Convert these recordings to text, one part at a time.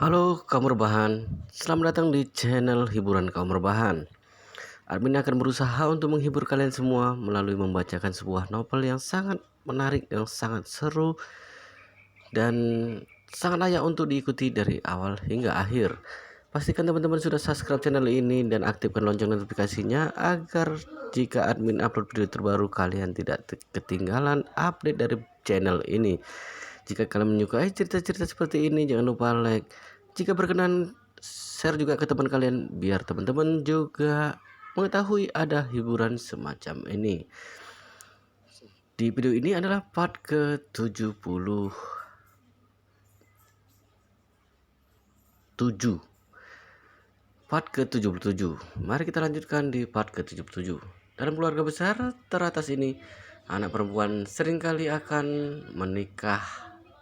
Halo kaum rebahan, selamat datang di channel hiburan kaum rebahan. Admin akan berusaha untuk menghibur kalian semua melalui membacakan sebuah novel yang sangat menarik, yang sangat seru, dan sangat layak untuk diikuti dari awal hingga akhir. Pastikan teman-teman sudah subscribe channel ini dan aktifkan lonceng notifikasinya agar jika admin upload video terbaru kalian tidak ketinggalan update dari channel ini. Jika kalian menyukai cerita-cerita seperti ini, jangan lupa like. Jika berkenan, share juga ke teman kalian biar teman-teman juga mengetahui ada hiburan semacam ini. Di video ini adalah part ke-77. Part ke-77. Mari kita lanjutkan di part ke-77. Dalam keluarga besar teratas ini, anak perempuan seringkali akan menikah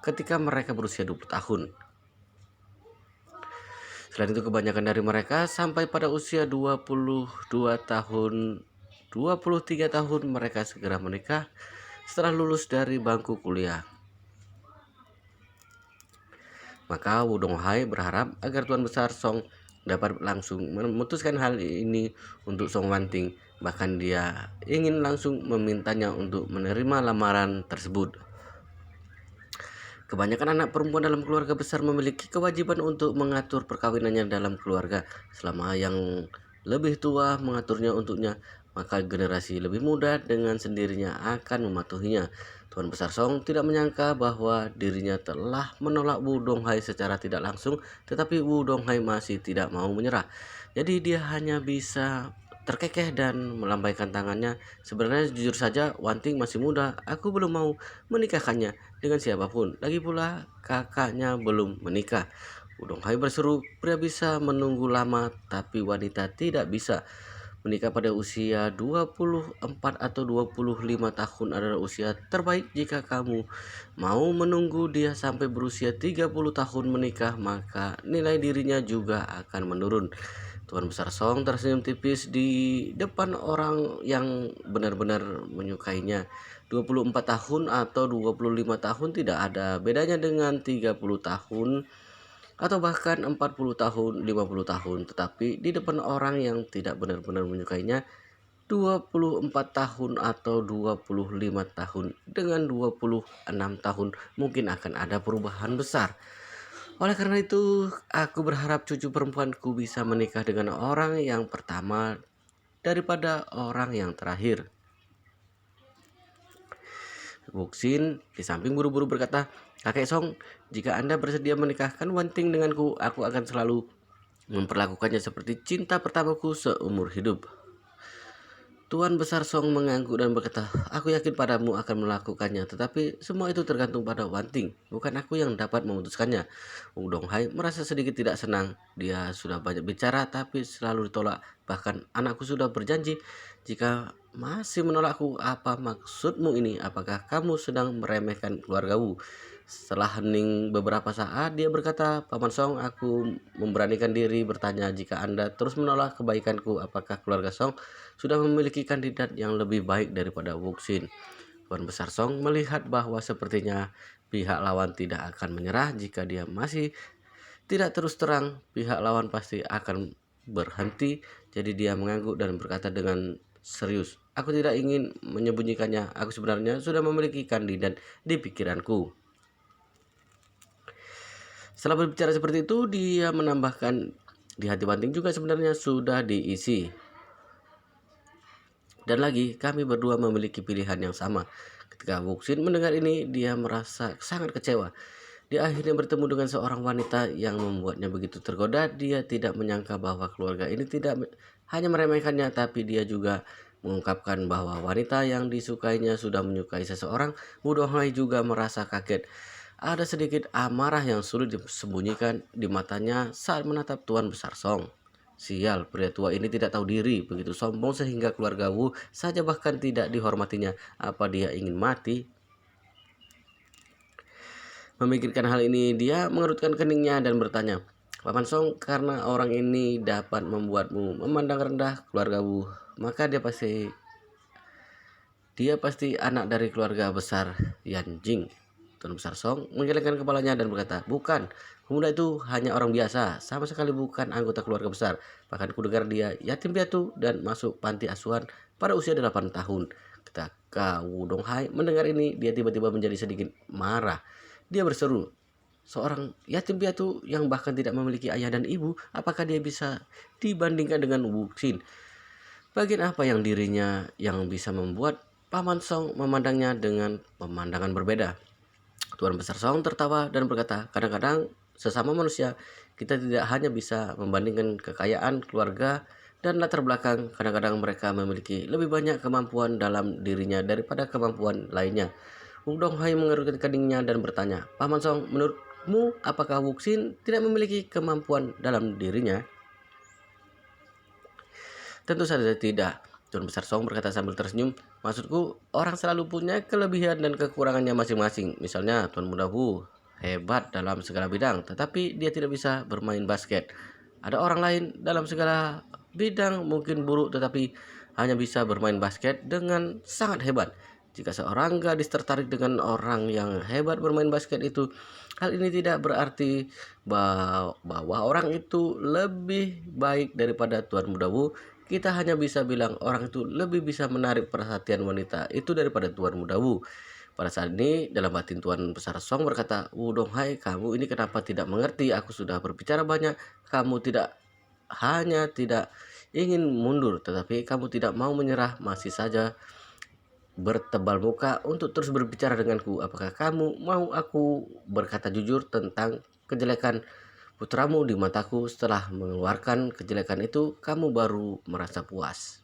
ketika mereka berusia 20 tahun. Selain itu kebanyakan dari mereka sampai pada usia 22 tahun, 23 tahun mereka segera menikah setelah lulus dari bangku kuliah. Maka Woo Dong Hae berharap agar Tuan Besar Song dapat langsung memutuskan hal ini untuk Song Wanting. Bahkan dia ingin langsung memintanya untuk menerima lamaran tersebut. Kebanyakan anak perempuan dalam keluarga besar memiliki kewajiban untuk mengatur perkawinannya dalam keluarga. Selama yang lebih tua mengaturnya untuknya, maka generasi lebih muda dengan sendirinya akan mematuhinya. Tuan Besar Song tidak menyangka bahwa dirinya telah menolak Woo Dong Hae secara tidak langsung, tetapi Woo Dong Hae masih tidak mau menyerah. Jadi dia hanya bisa terkekeh dan melambaikan tangannya. Sebenarnya jujur saja Wanting masih muda, aku belum mau menikahkannya dengan siapapun. Lagi pula kakaknya belum menikah. Woo Dong Hae berseru, pria bisa menunggu lama tapi wanita tidak bisa. Menikah pada usia 24 atau 25 tahun adalah usia terbaik. Jika kamu mau menunggu dia sampai berusia 30 tahun menikah, maka nilai dirinya juga akan menurun. Tuan Besar Song tersenyum tipis di depan orang yang benar-benar menyukainya. 24 tahun atau 25 tahun tidak ada bedanya dengan 30 tahun atau bahkan 40 tahun, 50 tahun. Tetapi di depan orang yang tidak benar-benar menyukainya, 24 tahun atau 25 tahun dengan 26 tahun mungkin akan ada perubahan besar. Oleh karena itu, aku berharap cucu perempuanku bisa menikah dengan orang yang pertama daripada orang yang terakhir. Wuxin di samping buru-buru berkata, "Kakek Song, jika Anda bersedia menikahkan Wanting denganku, aku akan selalu memperlakukannya seperti cinta pertamaku seumur hidup." Tuan Besar Song mengangguk dan berkata, "Aku yakin padamu akan melakukannya, tetapi semua itu tergantung pada Wanting. Bukan aku yang dapat memutuskannya." Woo Dong Hae merasa sedikit tidak senang. Dia sudah banyak bicara tapi selalu ditolak. Bahkan anakku sudah berjanji, jika masih menolakku, apa maksudmu ini? Apakah kamu sedang meremehkan keluargamu? Setelah hening beberapa saat, dia berkata, "Paman Song, aku memberanikan diri bertanya, jika Anda terus menolak kebaikanku, apakah keluarga Song sudah memiliki kandidat yang lebih baik daripada Wuxin?" Tuan Besar Song melihat bahwa sepertinya pihak lawan tidak akan menyerah. Jika dia masih tidak terus terang, pihak lawan pasti akan berhenti. Jadi dia mengangguk dan berkata dengan serius, "Aku tidak ingin menyembunyikannya. Aku sebenarnya sudah memiliki kandidat di pikiranku." Setelah berbicara seperti itu, dia menambahkan, di hati Wanting juga sebenarnya sudah diisi. Dan lagi, kami berdua memiliki pilihan yang sama. Ketika Wuxin mendengar ini, dia merasa sangat kecewa. Dia akhirnya bertemu dengan seorang wanita yang membuatnya begitu tergoda. Dia tidak menyangka bahwa keluarga ini tidak hanya meremehkannya, tapi dia juga mengungkapkan bahwa wanita yang disukainya sudah menyukai seseorang. Woo Dong Hae juga merasa kaget. Ada sedikit amarah yang sulit disembunyikan di matanya saat menatap Tuan Besar Song. Sial, pria tua ini tidak tahu diri, begitu sombong sehingga keluarga Wu saja bahkan tidak dihormatinya. Apa dia ingin mati? Memikirkan hal ini, dia mengerutkan keningnya dan bertanya, "Paman Song, karena orang ini dapat membuatmu memandang rendah keluarga Wu, maka dia pasti anak dari keluarga besar Yan Jing." Tuan Besar Song menggelengkan kepalanya dan berkata, "Bukan, Pemuda itu hanya orang biasa, sama sekali bukan anggota keluarga besar. Bahkan kudengar dia yatim piatu dan masuk panti asuhan pada usia 8 tahun. Ketika Wu Donghai mendengar ini, dia tiba-tiba menjadi sedikit marah. Dia berseru, seorang yatim piatu yang bahkan tidak memiliki ayah dan ibu, apakah dia bisa dibandingkan dengan Wu Xin? Bagian apa yang dirinya yang bisa membuat Paman Song memandangnya dengan pemandangan berbeda? Tuan Besar Song tertawa dan berkata, kadang-kadang sesama manusia kita tidak hanya bisa membandingkan kekayaan, keluarga, dan latar belakang. Kadang-kadang mereka memiliki lebih banyak kemampuan dalam dirinya daripada kemampuan lainnya. Wu Donghai mengerutkan keningnya dan bertanya, Paman Song, menurutmu apakah Wu Xin tidak memiliki kemampuan dalam dirinya? Tentu saja tidak. Tuan Besar Song berkata sambil tersenyum, maksudku orang selalu punya kelebihan dan kekurangannya masing-masing. Misalnya Tuan Muda Wu hebat dalam segala bidang, tetapi dia tidak bisa bermain basket. Ada orang lain dalam segala bidang mungkin buruk, tetapi hanya bisa bermain basket dengan sangat hebat. Jika seorang gadis tertarik dengan orang yang hebat bermain basket itu, hal ini tidak berarti bahwa orang itu lebih baik daripada Tuan Muda Wu. Kita hanya bisa bilang orang itu lebih bisa menarik perhatian wanita itu daripada Tuan Muda Wu. Pada saat ini, dalam batin Tuan Besar Song berkata, Wu Donghai, kamu ini kenapa tidak mengerti? Aku sudah berbicara banyak. Kamu tidak hanya tidak ingin mundur, tetapi kamu tidak mau menyerah, masih saja bertebal muka untuk terus berbicara denganku. Apakah kamu mau aku berkata jujur tentang kejelekan putramu di mataku? Setelah mengeluarkan kejelekan itu, kamu baru merasa puas.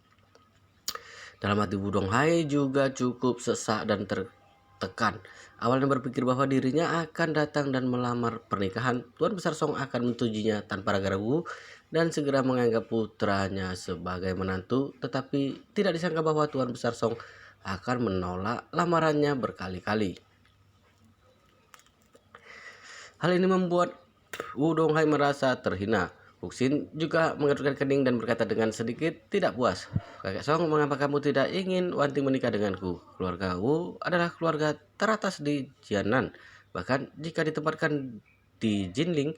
Dalam hati Wu Donghai juga cukup sesak dan tertekan. Awalnya berpikir bahwa dirinya akan datang dan melamar pernikahan. Tuan Besar Song akan menyetujui tanpa ragu-ragu dan segera menganggap putranya sebagai menantu. Tetapi tidak disangka bahwa Tuan Besar Song akan menolak lamarannya berkali-kali. Hal ini membuat Wu Donghai merasa terhina. Wu Xin juga mengerutkan kening dan berkata dengan sedikit tidak puas, Kakek Song, mengapa kamu tidak ingin Wanting menikah denganku? Keluarga Wu adalah keluarga teratas di Jianan. Bahkan jika ditempatkan di Jinling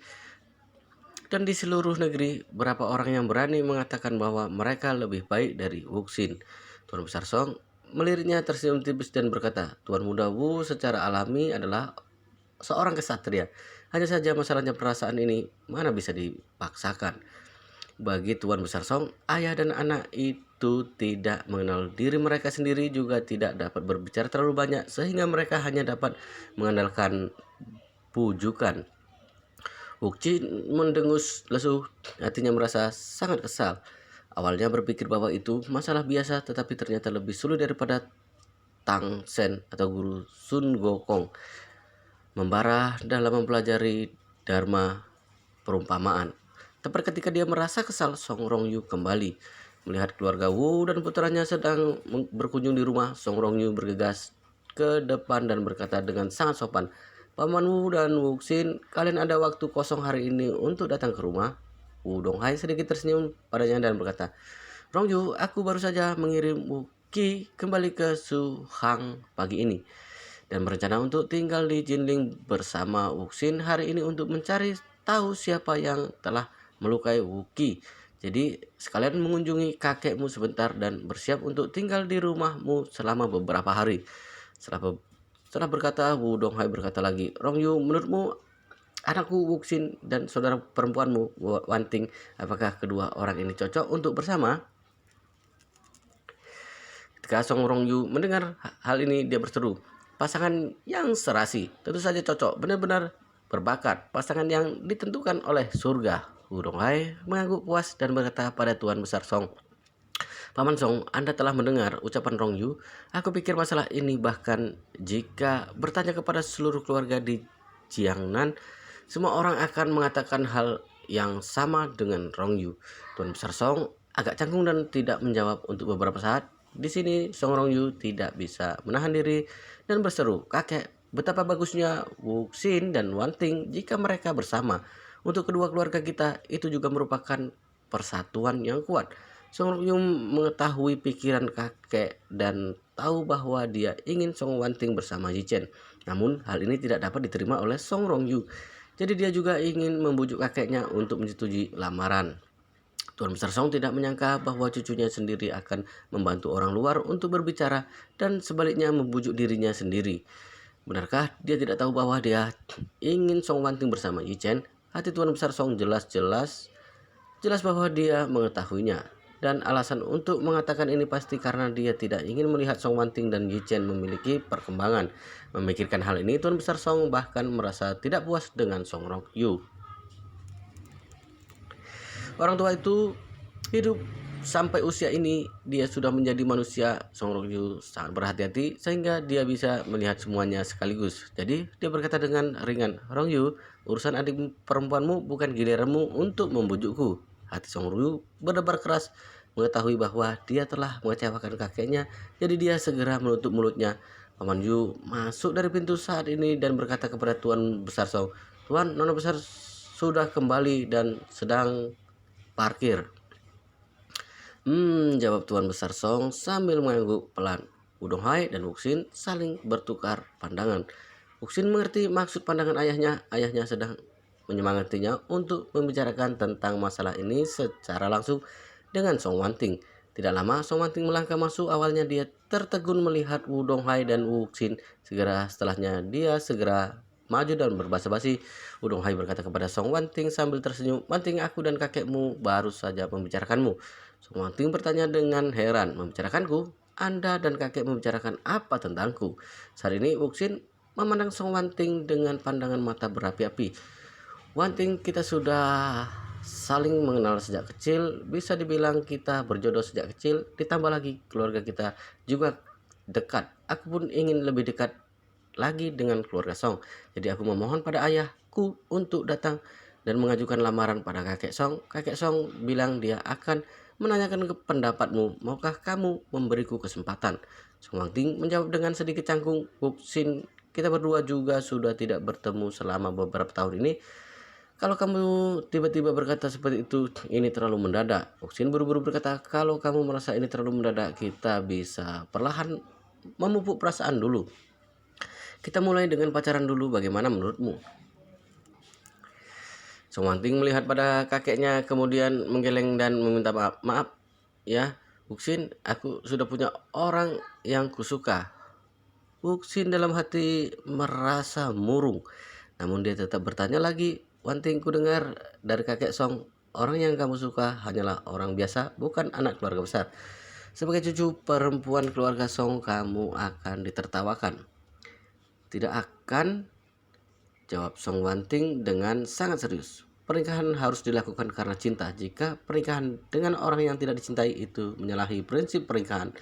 dan di seluruh negeri, berapa orang yang berani mengatakan bahwa mereka lebih baik dari Wu Xin? Tuan Besar Song meliriknya tersenyum tipis dan berkata, Tuan Muda Wu secara alami adalah seorang kesatria. Hanya saja masalahnya perasaan ini mana bisa dipaksakan. Bagi Tuan Besar Song, ayah dan anak itu tidak mengenal diri mereka sendiri, juga tidak dapat berbicara terlalu banyak, sehingga mereka hanya dapat mengandalkan pujukan. Wu Xin mendengus lesu, hatinya merasa sangat kesal. Awalnya berpikir bahwa itu masalah biasa, tetapi ternyata lebih sulit daripada Tang Sen atau guru Sun Gokong membara dalam mempelajari Dharma perumpamaan. Tepat ketika dia merasa kesal, Song Rongyu kembali. Melihat keluarga Wu dan putranya sedang berkunjung di rumah, Song Rongyu bergegas ke depan dan berkata dengan sangat sopan, Paman Wu dan Wu Xin, kalian ada waktu kosong hari ini untuk datang ke rumah? Wu Donghai sedikit tersenyum padanya dan berkata, Rongyu, aku baru saja mengirim Wu Qi kembali ke Su Hang pagi ini dan berencana untuk tinggal di Jinling bersama Wu Xin hari ini untuk mencari tahu siapa yang telah melukai Wu Qi. Jadi sekalian mengunjungi kakekmu sebentar dan bersiap untuk tinggal di rumahmu selama beberapa hari. Setelah berkata, Wu Donghai berkata lagi, Rongyu, menurutmu anakku Wu Xin dan saudara perempuanmu Wanting, apakah kedua orang ini cocok untuk bersama? Ketika Song Rongyu mendengar hal ini, dia berseru, pasangan yang serasi, tentu saja cocok, benar-benar berbakat, pasangan yang ditentukan oleh surga. Wu Donghai mengangguk puas dan berkata pada Tuan Besar Song, Paman Song, Anda telah mendengar ucapan Rongyu. Aku pikir masalah ini bahkan jika bertanya kepada seluruh keluarga di Jiangnan, semua orang akan mengatakan hal yang sama dengan Rongyu. Tuan Besar Song agak canggung dan tidak menjawab untuk beberapa saat. Di sini Song Rongyu tidak bisa menahan diri dan berseru, kakek, betapa bagusnya Wu Xin dan Wanting jika mereka bersama. Untuk kedua keluarga kita, itu juga merupakan persatuan yang kuat. Song Rongyu mengetahui pikiran kakek dan tahu bahwa dia ingin Song Wanting bersama Yi Chen. Namun hal ini tidak dapat diterima oleh Song Rongyu. Jadi dia juga ingin membujuk kakeknya untuk menyetujui lamaran. Tuan Besar Song tidak menyangka bahwa cucunya sendiri akan membantu orang luar untuk berbicara dan sebaliknya membujuk dirinya sendiri. Benarkah dia tidak tahu bahwa dia ingin Song Wanting bersama Yi Chen? Hati Tuan Besar Song jelas bahwa dia mengetahuinya. Dan alasan untuk mengatakan ini pasti karena dia tidak ingin melihat Song Wanting dan Yi Chen memiliki perkembangan. Memikirkan hal ini, Tuan Besar Song bahkan merasa tidak puas dengan Song Rongyu. Orang tua itu hidup sampai usia ini, dia sudah menjadi manusia. Song Rongyu sangat berhati-hati sehingga dia bisa melihat semuanya sekaligus. Jadi dia berkata dengan ringan, "Rongyu, urusan adik perempuanmu bukan giliranmu untuk membujukku." Hati Song Rongyu berdebar keras mengetahui bahwa dia telah mengecewakan kakeknya. Jadi dia segera menutup mulutnya. Paman Yu masuk dari pintu saat ini dan berkata kepada Tuan Besar Song, "Tuan, Nona Besar sudah kembali dan sedang parkir." Jawab Tuan Besar Song sambil mengangguk pelan. Wudong Hai dan Wuxin saling bertukar pandangan. Wuxin mengerti maksud pandangan ayahnya. Ayahnya sedang menyemangatinya untuk membicarakan tentang masalah ini secara langsung dengan Song Wanting. Tidak lama Song Wanting melangkah masuk. Awalnya dia tertegun melihat Wudong Hai dan Wuxin. Setelahnya dia segera maju dan berbasa-basi. Wudong Hai berkata kepada Song Wanting sambil tersenyum, "Wanting, aku dan kakekmu baru saja membicarakanmu." Song Wanting bertanya dengan heran, "Membicarakanku? Anda dan kakek membicarakan apa tentangku?" Saat ini Wuxin memandang Song Wanting dengan pandangan mata berapi-api. "Wanting, kita sudah saling mengenal sejak kecil. Bisa dibilang kita berjodoh sejak kecil. Ditambah lagi keluarga kita juga dekat. Aku pun ingin lebih dekat lagi dengan keluarga Song. Jadi aku memohon pada ayahku untuk datang dan mengajukan lamaran pada kakek Song. Kakek Song bilang dia akan menanyakan ke pendapatmu. Maukah kamu memberiku kesempatan?" Song Wanting menjawab dengan sedikit canggung, "Wuxin, kita berdua juga sudah tidak bertemu selama beberapa tahun ini. Kalau kamu tiba-tiba berkata seperti itu, ini terlalu mendadak." Wuxin buru-buru berkata, "Kalau kamu merasa ini terlalu mendadak, kita bisa perlahan memupuk perasaan dulu. Kita mulai dengan pacaran dulu, bagaimana menurutmu?" Song Wanting melihat pada kakeknya kemudian menggeleng dan meminta maaf. "Maaf ya, Wuxin, aku sudah punya orang yang kusuka." Wuxin dalam hati merasa murung. Namun dia tetap bertanya lagi, "Wanting, ku dengar dari kakek Song, orang yang kamu suka hanyalah orang biasa, bukan anak keluarga besar. Sebagai cucu perempuan keluarga Song, kamu akan ditertawakan." "Tidak akan," jawab Song Wanting dengan sangat serius. "Pernikahan harus dilakukan karena cinta. Jika pernikahan dengan orang yang tidak dicintai itu menyalahi prinsip pernikahan."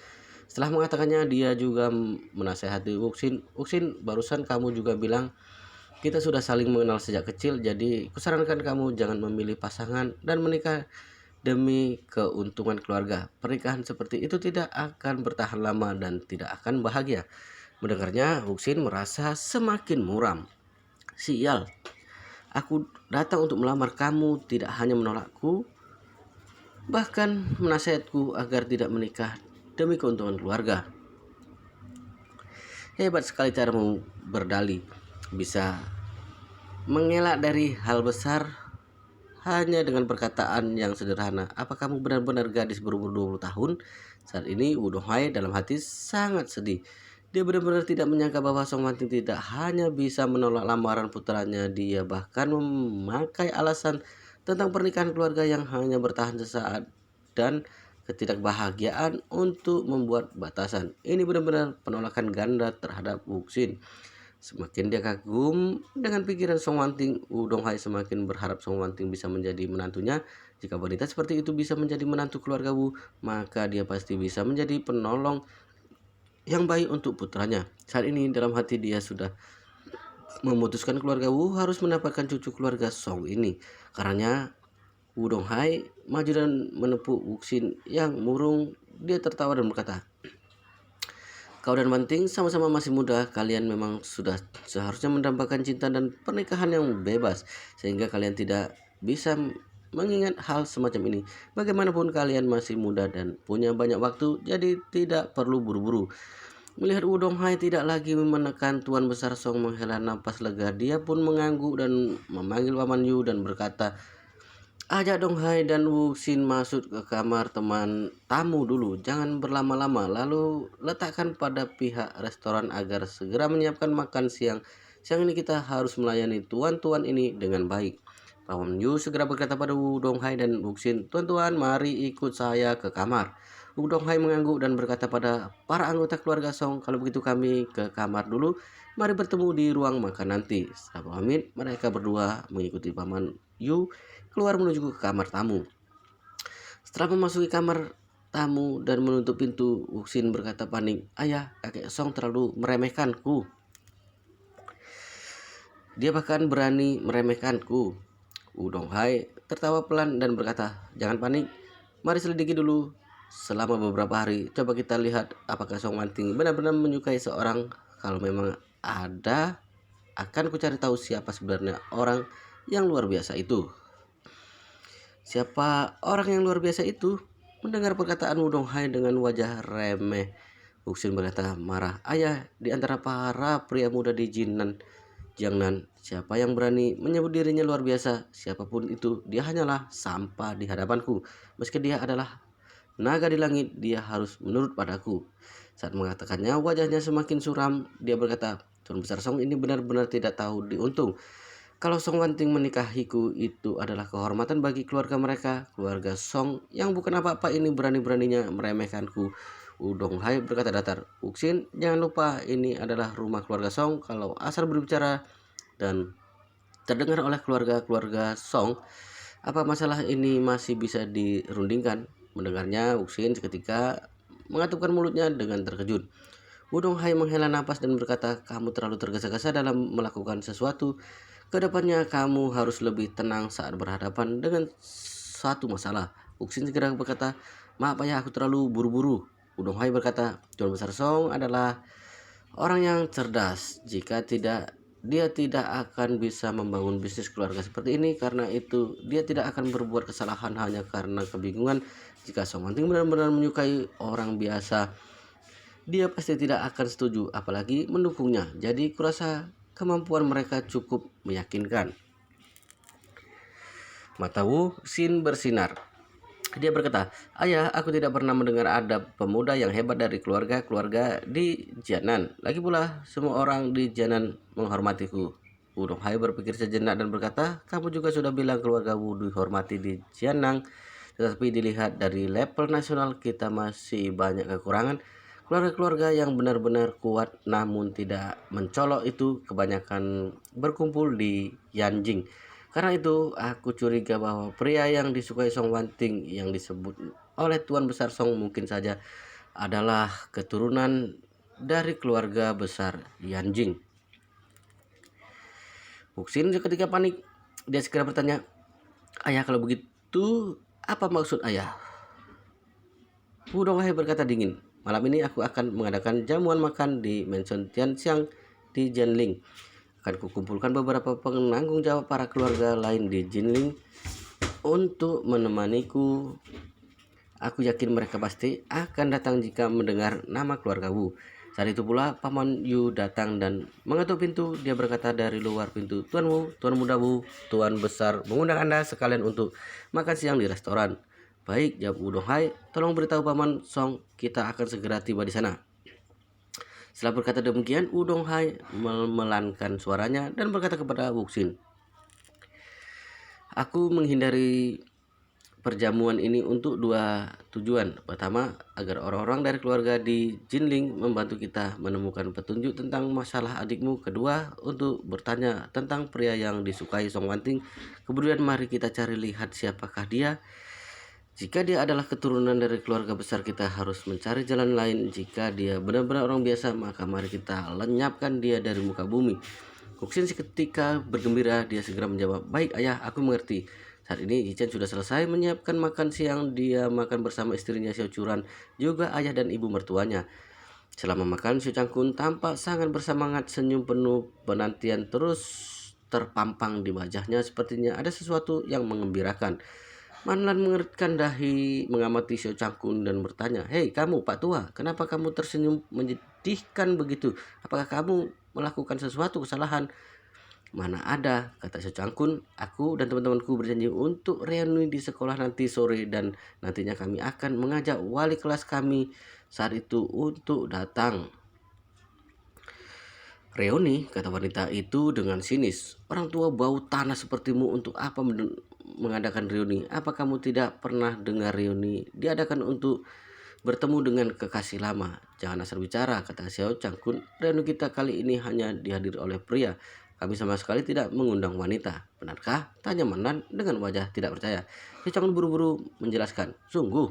Setelah mengatakannya, dia juga menasehati Wuxin. "Wuxin, barusan kamu juga bilang kita sudah saling mengenal sejak kecil. Jadi kusarankan kamu jangan memilih pasangan dan menikah demi keuntungan keluarga. Pernikahan seperti itu tidak akan bertahan lama dan tidak akan bahagia." Mendengarnya, Wuxin merasa semakin muram. "Sial, aku datang untuk melamar kamu, tidak hanya menolakku, bahkan menasihatku agar tidak menikah demi keuntungan keluarga. Hebat sekali caramu berdalih. Bisa mengelak dari hal besar hanya dengan perkataan yang sederhana. Apa kamu benar-benar gadis berumur 20 tahun?" Saat ini Wudong Hai dalam hati sangat sedih. Dia benar-benar tidak menyangka bahwa Song Wanting tidak hanya bisa menolak lamaran putranya, dia bahkan memakai alasan tentang pernikahan keluarga yang hanya bertahan sesaat dan ketidakbahagiaan untuk membuat batasan. Ini benar-benar penolakan ganda terhadap Wuxin. Semakin dia kagum dengan pikiran Song Wanting, Wudong Hai semakin berharap Song Wanting bisa menjadi menantunya. Jika wanita seperti itu bisa menjadi menantu keluarga Wu, maka dia pasti bisa menjadi penolong yang baik untuk putranya. Saat ini dalam hati dia sudah memutuskan keluarga Wu harus mendapatkan cucu keluarga Song ini. Karenanya Wudong Hai maju dan menepuk Wuxin yang murung. Dia tertawa dan berkata, "Kau dan Wanting sama-sama masih muda. Kalian memang sudah seharusnya mendambakan cinta dan pernikahan yang bebas, sehingga kalian tidak bisa mengingat hal semacam ini. Bagaimanapun kalian masih muda dan punya banyak waktu, jadi tidak perlu buru-buru. Melihat Wudong Hai tidak lagi menekan Tuan Besar Song menghela napas lega, dia pun mengangguk dan memanggil Paman Yu dan berkata, ajak Dong Hai dan Wu Xin masuk ke kamar teman tamu dulu, jangan berlama-lama, lalu letakkan pada pihak restoran agar segera menyiapkan makan siang. Siang ini kita harus melayani tuan-tuan ini dengan baik. Paman Yu segera berkata pada Wu Dong Hai dan Wu Xin, tuan-tuan mari ikut saya ke kamar. Wu Dong Hai mengangguk dan berkata pada para anggota keluarga Song, kalau begitu kami ke kamar dulu, mari bertemu di ruang makan nanti. Setelah pamit, mereka berdua mengikuti Paman Yu keluar menuju ke kamar tamu. Setelah memasuki kamar tamu dan menutup pintu, Wuxin berkata panik, ayah, kakek Song terlalu meremehkanku. Dia bahkan berani meremehkanku. Wudong Hai tertawa pelan dan berkata, jangan panik, mari selidiki dulu. Selama beberapa hari, coba kita lihat apakah Song Wanting benar-benar menyukai seorang. Kalau memang ada, akan ku cari tahu siapa sebenarnya orang yang luar biasa itu. Siapa orang yang luar biasa itu? Mendengar perkataan Wudong Hai dengan wajah remeh, Wuxin berkata marah, ayah, di antara para pria muda di Jiangnan, siapa yang berani menyebut dirinya luar biasa? Siapapun itu, dia hanyalah sampah di hadapanku. Meski dia adalah naga di langit, dia harus menurut padaku. Saat mengatakannya, wajahnya semakin suram. Dia berkata, Tuan Besar Song ini benar-benar tidak tahu diuntung. Kalau Song Wanting menikahiku, itu adalah kehormatan bagi keluarga mereka. Keluarga Song yang bukan apa-apa ini berani-beraninya meremehkanku. Wudong Hai berkata datar, Wuxin, jangan lupa ini adalah rumah keluarga Song. Kalau asal berbicara dan terdengar oleh keluarga-keluarga Song, apa masalah ini masih bisa dirundingkan? Mendengarnya, Wuxin seketika mengatupkan mulutnya dengan terkejut. Wudong Hai menghela napas dan berkata, kamu terlalu tergesa-gesa dalam melakukan sesuatu. Kedepannya kamu harus lebih tenang saat berhadapan dengan suatu masalah. Wuxin segera berkata, maaf ayah, aku terlalu buru-buru. Wudong Hai berkata, Tuan Besar Song adalah orang yang cerdas. Jika tidak, dia tidak akan bisa membangun bisnis keluarga seperti ini. Karena itu, dia tidak akan berbuat kesalahan hanya karena kebingungan. Jika Song Wanting benar-benar menyukai orang biasa, dia pasti tidak akan setuju, apalagi mendukungnya. Jadi kurasa kemampuan mereka cukup meyakinkan. Mata Wu Xin bersinar. Dia berkata, ayah, aku tidak pernah mendengar ada pemuda yang hebat dari keluarga-keluarga di Jianan. Lagi pula, semua orang di Jianan menghormatiku. Wudong Hai berpikir sejenak dan berkata, kamu juga sudah bilang keluarga Wu dihormati di Jianan. Tetapi dilihat dari level nasional, kita masih banyak kekurangan. Keluarga-keluarga yang benar-benar kuat namun tidak mencolok itu kebanyakan berkumpul di Yanjing. Karena itu, aku curiga bahwa pria yang disukai Song Wanting yang disebut oleh Tuan Besar Song mungkin saja adalah keturunan dari keluarga besar Yanjing. Wuxin seketika panik. Dia segera bertanya, ayah, kalau begitu apa maksud ayah? Wudong Hai berkata dingin, malam ini aku akan mengadakan jamuan makan di Mansion Tianxiang di Jianling. Akan kukumpulkan beberapa penanggung jawab para keluarga lain di Jinling untuk menemaniku. Aku yakin mereka pasti akan datang jika mendengar nama keluarga Wu. Saat itu pula Paman Yu datang dan mengetuk pintu. Dia berkata dari luar pintu, Tuan Wu, Tuan Muda Wu, Tuan Besar mengundang Anda sekalian untuk makan siang di restoran. Baik, jawab Wudong Hai, tolong beritahu Paman Song, kita akan segera tiba di sana. Setelah berkata demikian, Wudong Hai memelankan suaranya dan berkata kepada Wuxin, aku menghindari perjamuan ini untuk dua tujuan. Pertama, agar orang-orang dari keluarga di Jinling membantu kita menemukan petunjuk tentang masalah adikmu. Kedua, untuk bertanya tentang pria yang disukai Song Wanting. Kemudian mari kita cari lihat siapakah dia. Jika dia adalah keturunan dari keluarga besar, kita harus mencari jalan lain. Jika dia benar-benar orang biasa, maka mari kita lenyapkan dia dari muka bumi. Wuxin seketika bergembira. Dia segera menjawab, baik ayah, aku mengerti. Saat ini Yichen sudah selesai menyiapkan makan siang. Dia makan bersama istrinya Xiao Churan, juga ayah dan ibu mertuanya. Selama makan, Xiao Changkun tampak sangat bersemangat, senyum penuh penantian terus terpampang di wajahnya. Sepertinya ada sesuatu yang mengembirakan. Manlan mengerutkan dahi mengamati Xiao Changkun dan bertanya, hei kamu Pak Tua, kenapa kamu tersenyum menyedihkan begitu. Apakah kamu melakukan sesuatu kesalahan? Mana ada, kata Seo Changkun, aku dan teman-temanku berjanji untuk reuni di sekolah nanti sore dan nantinya kami akan mengajak wali kelas kami saat itu untuk datang. Reuni, kata wanita itu dengan sinis. Orang tua bau tanah sepertimu untuk apa mengadakan reuni? Apa kamu tidak pernah dengar reuni diadakan untuk bertemu dengan kekasih lama? Jangan asal bicara, kata Seo Changkun. Reuni kita kali ini hanya dihadiri oleh pria. Kami sama sekali tidak mengundang wanita. Benarkah? Tanya Manan dengan wajah tidak percaya. Seo Changkun buru-buru menjelaskan. Sungguh,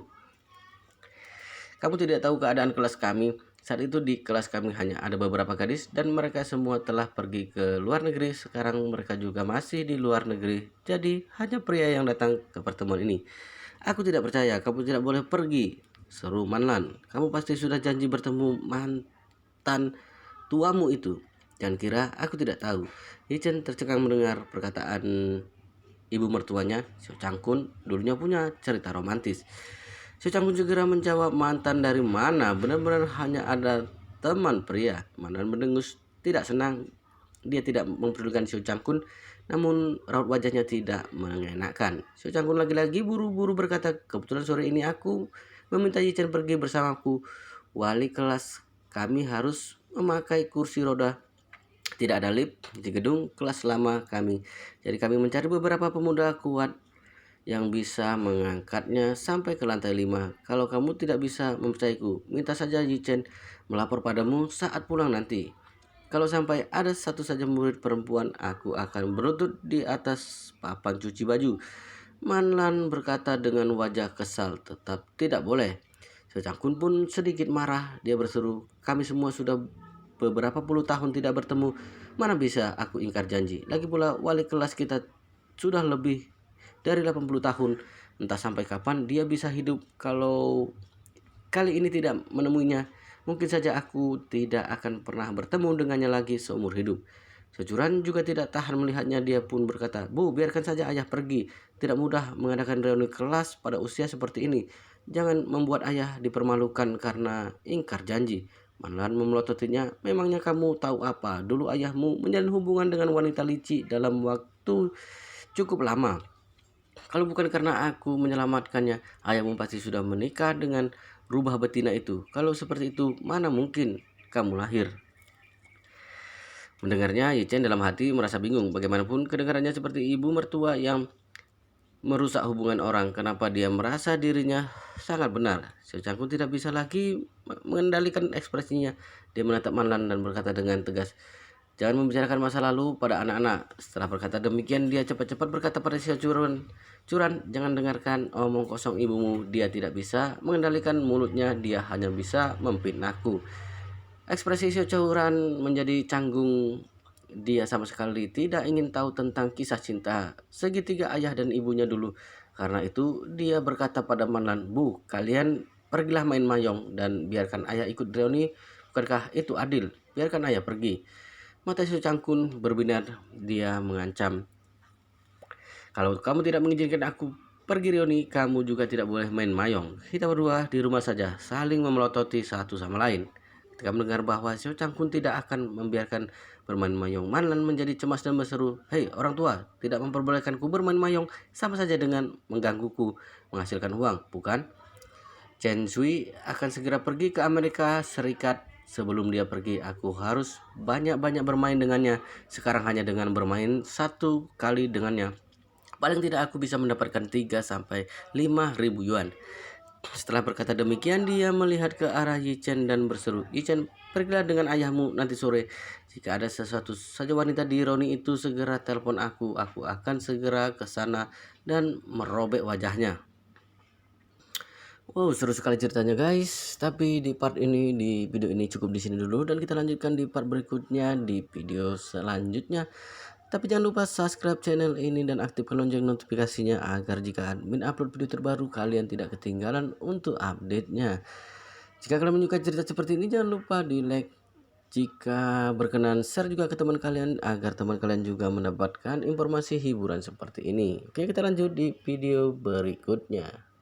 kamu tidak tahu keadaan kelas kami. Saat itu di kelas kami hanya ada beberapa gadis dan mereka semua telah pergi ke luar negeri. Sekarang mereka juga masih di luar negeri. Jadi hanya pria yang datang ke pertemuan ini. Aku tidak percaya, kamu tidak boleh pergi, seru Manlan. Kamu pasti sudah janji bertemu mantan tuamu itu. Jangan kira aku tidak tahu. Yichen tercengang mendengar perkataan ibu mertuanya. Seo Changkun dulunya punya cerita romantis. Seo Changkun segera menjawab, mantan dari mana? Benar-benar hanya ada teman pria. Manan mendengus tidak senang. Dia tidak mempedulikan Seo Changkun, namun raut wajahnya tidak mengenakan. Seo Changkun lagi-lagi buru-buru berkata, kebetulan sore ini aku meminta Yichen pergi bersamaku. Wali kelas kami harus memakai kursi roda. Tidak ada lift di gedung kelas lama kami. Jadi kami mencari beberapa pemuda kuat yang bisa mengangkatnya sampai ke lantai 5. Kalau kamu tidak bisa mempercayaiku, minta saja Yichen melapor padamu saat pulang nanti. Kalau sampai ada satu saja murid perempuan, aku akan berlutut di atas papan cuci baju. Manlan berkata dengan wajah kesal, tetap tidak boleh. Seo Changkun pun sedikit marah. Dia berseru, kami semua sudah beberapa puluh tahun tidak bertemu. Mana bisa aku ingkar janji? Lagi pula wali kelas kita sudah lebih dari 80 tahun. Entah sampai kapan dia bisa hidup. Kalau kali ini tidak menemuinya, mungkin saja aku tidak akan pernah bertemu dengannya lagi seumur hidup. Securan juga tidak tahan melihatnya. Dia pun berkata, Bu, biarkan saja ayah pergi. Tidak mudah mengadakan reuni kelas pada usia seperti ini. Jangan membuat ayah dipermalukan karena ingkar janji. Manlan memelototinya, memangnya kamu tahu apa? Dulu ayahmu menjalin hubungan dengan wanita licik dalam waktu cukup lama. Kalau bukan karena aku menyelamatkannya, ayahmu pasti sudah menikah dengan rubah betina itu. Kalau seperti itu, mana mungkin kamu lahir? Mendengarnya, Yichen dalam hati merasa bingung. Bagaimanapun kedengarannya seperti ibu mertua yang merusak hubungan orang. Kenapa dia merasa dirinya sangat benar? Seo Changkun tidak bisa lagi mengendalikan ekspresinya. Dia menatap Manlan dan berkata dengan tegas, jangan membicarakan masa lalu pada anak-anak. Setelah berkata demikian, dia cepat-cepat berkata pada Seo Curan, jangan dengarkan omong kosong ibumu. Dia tidak bisa mengendalikan mulutnya. Dia hanya bisa memfitnahku. Ekspresi Seo Curan menjadi canggung. Dia sama sekali tidak ingin tahu tentang kisah cinta segitiga ayah dan ibunya dulu. Karena itu dia berkata pada Manlan, Bu, kalian pergilah main mayong dan biarkan ayah ikut reuni. Bukankah itu adil? Biarkan ayah pergi. Mata Seo Changkun berbinar. Dia mengancam, kalau kamu tidak mengizinkan aku pergi reuni, kamu juga tidak boleh main mayong. Kita berdua di rumah saja, saling memelototi satu sama lain. Ketika mendengar bahwa Seo Changkun tidak akan membiarkan bermain mayong, Manlan menjadi cemas dan berseru, hei orang tua, tidak memperbolehkanku bermain mayong sama saja dengan menggangguku menghasilkan uang, bukan? Chen Shui akan segera pergi ke Amerika Serikat. Sebelum dia pergi, aku harus banyak-banyak bermain dengannya. Sekarang hanya dengan bermain satu kali dengannya, paling tidak aku bisa mendapatkan 3 sampai 5.000 yuan. Setelah berkata demikian, dia melihat ke arah Yichen dan berseru, Yichen, pergilah dengan ayahmu nanti sore. Jika ada sesuatu saja wanita di reuni itu, segera telepon aku. Aku akan segera ke sana dan merobek wajahnya. Wow, seru sekali ceritanya guys. Tapi di part ini, di video ini cukup di sini dulu dan kita lanjutkan di part berikutnya di video selanjutnya. Tapi jangan lupa subscribe channel ini dan aktifkan lonceng notifikasinya agar jika admin upload video terbaru kalian tidak ketinggalan untuk update-nya. Jika kalian menyukai cerita seperti ini, jangan lupa di like. Jika berkenan, share juga ke teman kalian agar teman kalian juga mendapatkan informasi hiburan seperti ini. Oke, kita lanjut di video berikutnya.